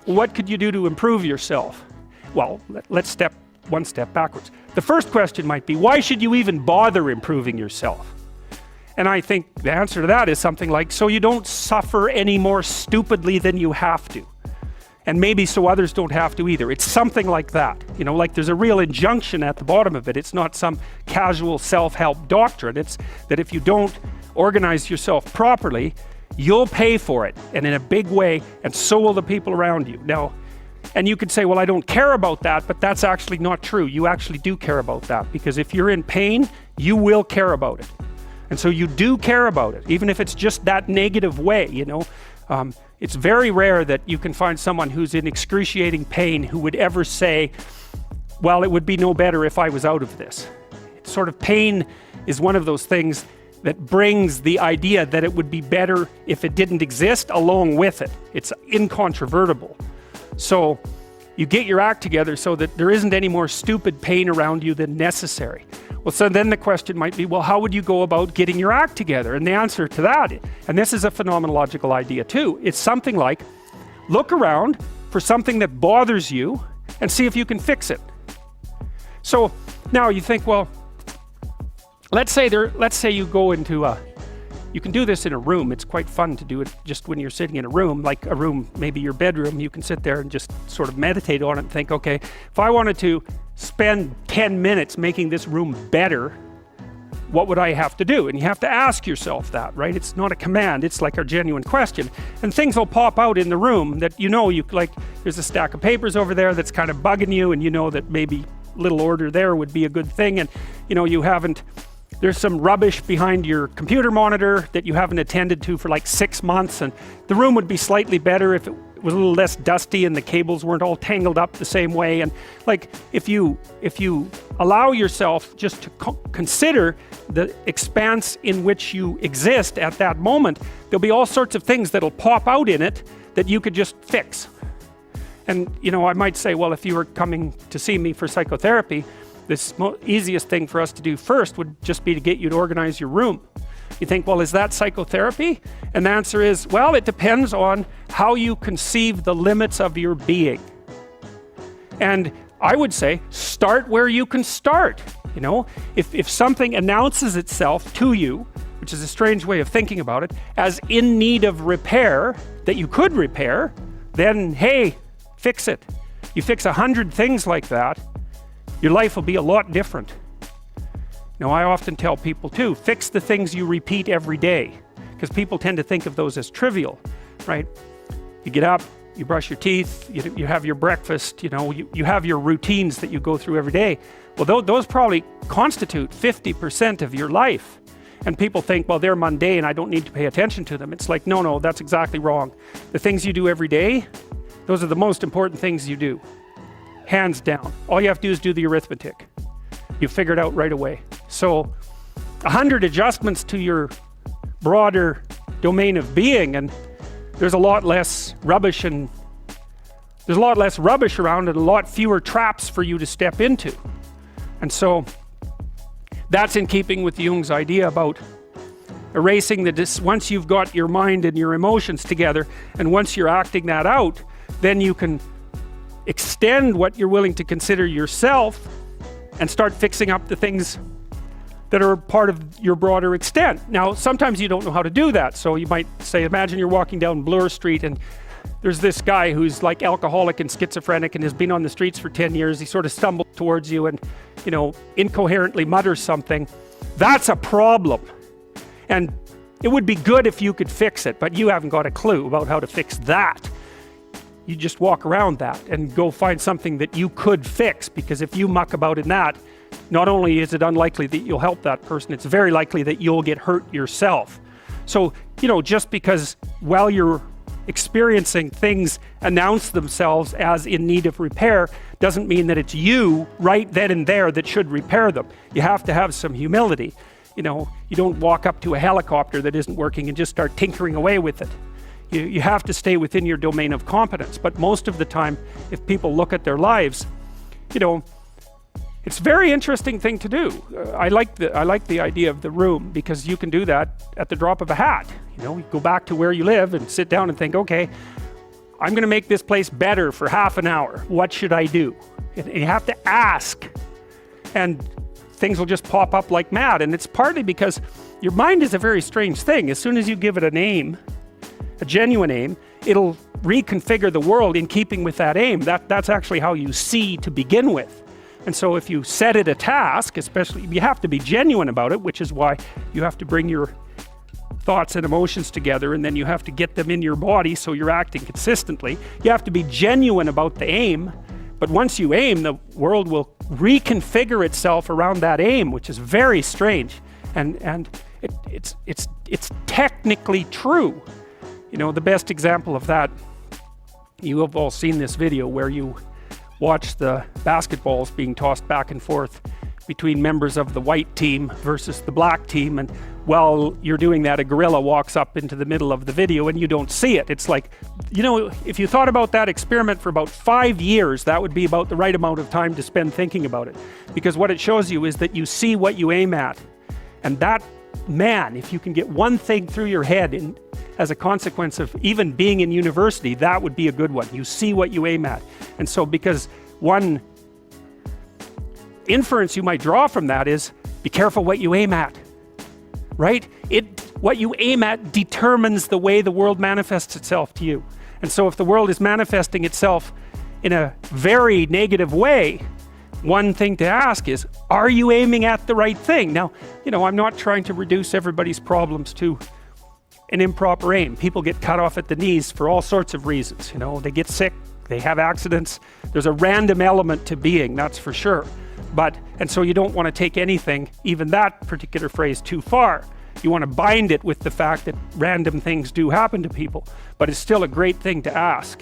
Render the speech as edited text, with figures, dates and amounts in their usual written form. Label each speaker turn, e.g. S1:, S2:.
S1: what could you do to improve yourself? Well, let's step one step backwards. The first question might be, why should you even bother improving yourself? And I think the answer to that is something like, so you don't suffer any more stupidly than you have to. And maybe so others don't have to either. It's something like that. You know, like there's a real injunction at the bottom of it. It's not some casual self-help doctrine. It's that if you don't organize yourself properly, you'll pay for it, and in a big way, and so will the people around you. Now, and you could say, well, I don't care about that, but that's actually not true. You actually do care about that, because if you're in pain, you will care about it. And so you do care about it, even if it's just that negative way, you know. It's very rare that you can find someone who's in excruciating pain who would ever say, well, it would be no better if I was out of this. It's sort of pain is one of those things that brings the idea that it would be better if it didn't exist along with it. It's incontrovertible. So you get your act together so that there isn't any more stupid pain around you than necessary. Well, so then the question might be, well, how would you go about getting your act together? And the answer to that, and this is a phenomenological idea too, it's something like, look around for something that bothers you and see if you can fix it. So now you think, well, let's say you go into you can do this in a room. It's quite fun to do it just when you're sitting in a room, like a room, maybe your bedroom. You can sit there and just sort of meditate on it and think, okay, if I wanted to spend 10 minutes making this room better, what would I have to do? And you have to ask yourself that, right? It's not a command, it's like a genuine question. And things will pop out in the room that you know, like there's a stack of papers over there that's kind of bugging you, and you know that maybe little order there would be a good thing, and you know, there's some rubbish behind your computer monitor that you haven't attended to for like 6 months, and the room would be slightly better if it was a little less dusty and the cables weren't all tangled up the same way. And like if you allow yourself just to consider the expanse in which you exist at that moment, there'll be all sorts of things that'll pop out in it that you could just fix. And you know, I might say, well, if you were coming to see me for psychotherapy, this easiest thing for us to do first would just be to get you to organize your room. You think, well, is that psychotherapy? And the answer is, well, it depends on how you conceive the limits of your being. And I would say, start where you can start. You know, if something announces itself to you, which is a strange way of thinking about it, as in need of repair, that you could repair, then hey, fix it. You fix 100 things like that, your life will be a lot different. Now, I often tell people too, fix the things you repeat every day, because people tend to think of those as trivial, right? You get up, you brush your teeth, you have your breakfast, you know, you have your routines that you go through every day. Well, those probably constitute 50% of your life. And people think, well, they're mundane, I don't need to pay attention to them. It's like, no, that's exactly wrong. The things you do every day, those are the most important things you do. Hands down. All you have to do is do the arithmetic. You figure it out right away. So 100 adjustments to your broader domain of being, and there's a lot less rubbish around, and a lot fewer traps for you to step into. And so that's in keeping with Jung's idea about erasing once you've got your mind and your emotions together, and once you're acting that out, then you can extend what you're willing to consider yourself and start fixing up the things that are part of your broader extent. Now, sometimes you don't know how to do that. So you might say, imagine you're walking down Bloor Street and there's this guy who's like alcoholic and schizophrenic and has been on the streets for 10 years. He sort of stumbles towards you and, you know, incoherently mutters something. That's a problem. And it would be good if you could fix it, but you haven't got a clue about how to fix that. You just walk around that and go find something that you could fix, because if you muck about in that, not only is it unlikely that you'll help that person, it's very likely that you'll get hurt yourself. So, you know, just because while you're experiencing things announce themselves as in need of repair doesn't mean that it's you right then and there that should repair them. You have to have some humility. You know, you don't walk up to a helicopter that isn't working and just start tinkering away with it. You have to stay within your domain of competence. But most of the time, if people look at their lives, you know, it's a very interesting thing to do. I like the idea of the room, because you can do that at the drop of a hat. You know, you go back to where you live and sit down and think, okay, I'm going to make this place better for half an hour. What should I do? And you have to ask, and things will just pop up like mad. And it's partly because your mind is a very strange thing. As soon as you give it a name, a genuine aim, it'll reconfigure the world in keeping with that aim. That's actually how you see to begin with. And so if you set it a task, especially, you have to be genuine about it, which is why you have to bring your thoughts and emotions together, and then you have to get them in your body so you're acting consistently. You have to be genuine about the aim, but once you aim, the world will reconfigure itself around that aim, which is very strange. And it's technically true. You know, the best example of that, you have all seen this video where you watch the basketballs being tossed back and forth between members of the white team versus the black team, and while you're doing that, a gorilla walks up into the middle of the video and you don't see it. It's like, you know, if you thought about that experiment for about 5 years, that would be about the right amount of time to spend thinking about it, because what it shows you is that you see what you aim at. And that, man, if you can get one thing through your head as a consequence of even being in university, that would be a good one. You see what you aim at. And so, because one inference you might draw from that is, be careful what you aim at, right? What you aim at determines the way the world manifests itself to you. And so if the world is manifesting itself in a very negative way, one thing to ask is, are you aiming at the right thing? Now, you know, I'm not trying to reduce everybody's problems to an improper aim. People get cut off at the knees for all sorts of reasons. You know, they get sick, they have accidents. There's a random element to being, that's for sure. And so you don't want to take anything, even that particular phrase, too far. You want to bind it with the fact that random things do happen to people, but it's still a great thing to ask.